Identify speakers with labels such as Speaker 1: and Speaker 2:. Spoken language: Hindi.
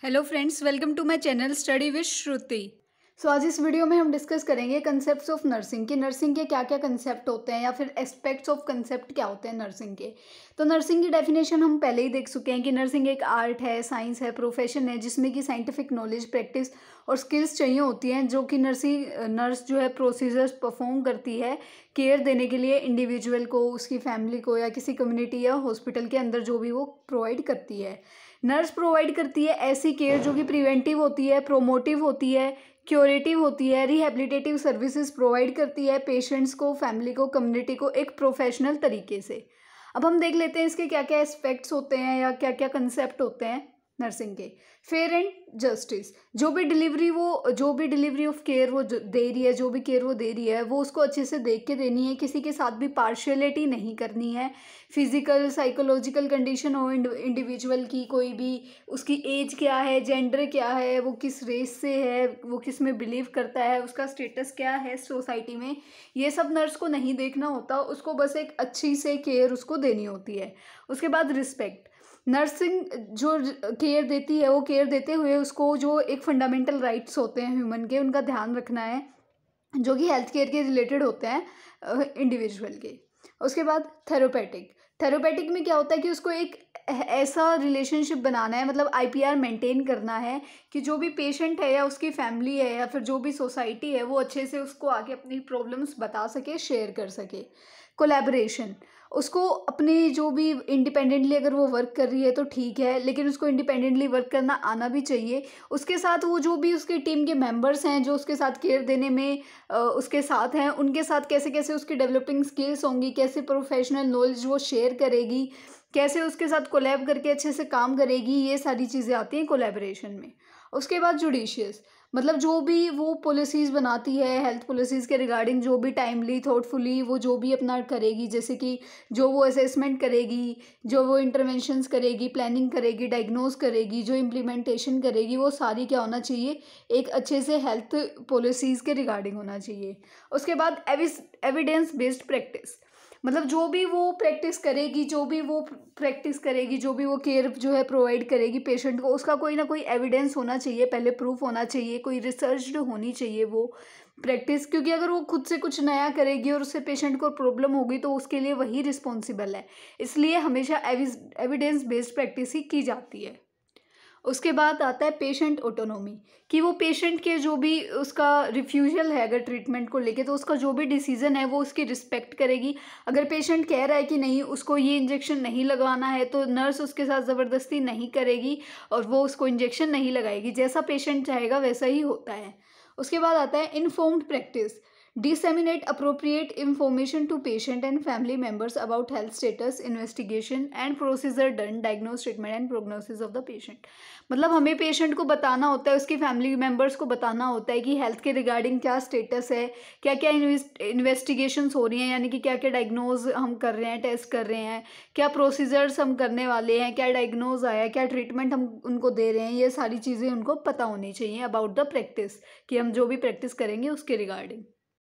Speaker 1: Hello friends, welcome to my channel study with Shruti. आज इस वीडियो में हम डिस्कस करेंगे कंसेप्ट्स ऑफ नर्सिंग कि नर्सिंग के क्या क्या कंसेप्ट होते हैं या फिर एस्पेक्ट्स ऑफ कंसेप्ट क्या होते हैं नर्सिंग के। तो नर्सिंग की डेफिनेशन हम पहले ही देख चुके हैं कि नर्सिंग एक आर्ट है, साइंस है, प्रोफेशन है जिसमें कि साइंटिफिक नॉलेज, प्रैक्टिस और स्किल्स चाहिए होती हैं जो कि नर्स जो है प्रोसीजर्स परफॉर्म करती है केयर देने के लिए इंडिविजुअल को, उसकी फैमिली को या किसी कम्युनिटी या हॉस्पिटल के अंदर जो भी वो प्रोवाइड करती है। नर्स प्रोवाइड करती है ऐसी केयर जो कि प्रिवेंटिव होती है, प्रोमोटिव होती है, क्यूरेटिव होती है, रिहेबिलिटेटिव सर्विसेज प्रोवाइड करती है पेशेंट्स को, फैमिली को, कम्युनिटी को एक प्रोफेशनल तरीके से। अब हम देख लेते हैं इसके क्या क्या एस्पेक्ट्स होते हैं या क्या क्या कंसेप्ट होते हैं नर्सिंग के। फेयर एंड जस्टिस, जो भी डिलीवरी ऑफ केयर वो दे रही है, जो भी केयर वो दे रही है वो उसको अच्छे से देख के देनी है, किसी के साथ भी पार्शियलिटी नहीं करनी है। फिजिकल साइकोलॉजिकल कंडीशन हो इंडिविजुअल की, कोई भी उसकी एज क्या है, जेंडर क्या है, वो किस रेस से है, वो किस में बिलीव करता है, उसका स्टेटस क्या है सोसाइटी में, ये सब नर्स को नहीं देखना होता। उसको बस एक अच्छी से केयर उसको देनी होती है। उसके बाद रिस्पेक्ट, नर्सिंग जो केयर देती है वो केयर देते हुए उसको जो एक फंडामेंटल राइट्स होते हैं ह्यूमन के, उनका ध्यान रखना है जो कि हेल्थ केयर के रिलेटेड होते हैं इंडिविजुअल के। उसके बाद थेरोपेटिक में क्या होता है कि उसको एक ऐसा रिलेशनशिप बनाना है, मतलब आईपीआर मेंटेन करना है कि जो भी पेशेंट है या उसकी फैमिली है या फिर जो भी सोसाइटी है वो अच्छे से उसको आके अपनी प्रॉब्लम्स बता सके, शेयर कर सके। कोलैबोरेशन, उसको अपनी जो भी इंडिपेंडेंटली अगर वो वर्क कर रही है तो ठीक है, लेकिन उसको इंडिपेंडेंटली वर्क करना आना भी चाहिए। उसके साथ वो जो भी उसके टीम के मेंबर्स हैं जो उसके साथ केयर देने में उसके साथ हैं, उनके साथ कैसे कैसे उसकी डेवलपिंग स्किल्स होंगी, कैसे प्रोफेशनल नॉलेज वो शेयर करेगी, कैसे उसके साथ कोलैब करके अच्छे से काम करेगी, ये सारी चीज़ें आती हैं कोलैबोरेशन में। उसके बाद जुडिशियस, मतलब जो भी वो पॉलिसीज़ बनाती है हेल्थ पॉलिसीज़ के रिगार्डिंग, जो भी टाइमली थॉटफुली वो जो भी अपना करेगी, जैसे कि जो वो असेसमेंट करेगी, जो वो इंटरवेंशंस करेगी, प्लानिंग करेगी, डायग्नोज करेगी, जो इम्प्लीमेंटेशन करेगी, वो सारी क्या होना चाहिए, एक अच्छे से हेल्थ पॉलिसीज़ के रिगार्डिंग होना चाहिए। उसके बाद एविडेंस बेस्ड प्रैक्टिस, मतलब जो भी वो प्रैक्टिस करेगी, जो भी वो केयर जो है प्रोवाइड करेगी पेशेंट को, उसका कोई ना कोई एविडेंस होना चाहिए, पहले प्रूफ होना चाहिए, कोई रिसर्च्ड होनी चाहिए वो प्रैक्टिस, क्योंकि अगर वो खुद से कुछ नया करेगी और उससे पेशेंट को प्रॉब्लम होगी तो उसके लिए वही रिस्पॉन्सिबल है। इसलिए हमेशा एविडेंस बेस्ड प्रैक्टिस ही की जाती है। उसके बाद आता है पेशेंट ऑटोनॉमी, कि वो पेशेंट के जो भी उसका रिफ्यूजल है अगर ट्रीटमेंट को लेके, तो उसका जो भी डिसीजन है वो उसकी रिस्पेक्ट करेगी। अगर पेशेंट कह रहा है कि नहीं उसको ये इंजेक्शन नहीं लगवाना है तो नर्स उसके साथ ज़बरदस्ती नहीं करेगी और वो उसको इंजेक्शन नहीं लगाएगी, जैसा पेशेंट चाहेगा वैसा ही होता है। उसके बाद आता है informed practice, disseminate appropriate information to patient and family members about health status, investigation and procedure done, diagnose, treatment and prognosis of the patient। मतलब हमें पेशेंट को बताना होता है, उसकी फैमिली मेम्बर्स को बताना होता है कि हेल्थ के रिगार्डिंग क्या स्टेटस है, क्या क्या इन्वेस्टिगेशंस हो रही हैं, यानी कि क्या क्या डायग्नोज हम कर रहे हैं, टेस्ट कर रहे हैं, क्या प्रोसीजर्स हम करने वाले हैं, क्या डायग्नोज आया, क्या ट्रीटमेंट हम उनको दे रहे हैं, ये सारी चीज़ें उनको पता होनी चाहिए अबाउट द प्रैक्टिस, कि हम जो भी प्रैक्टिस करेंगे उसके रिगार्डिंग।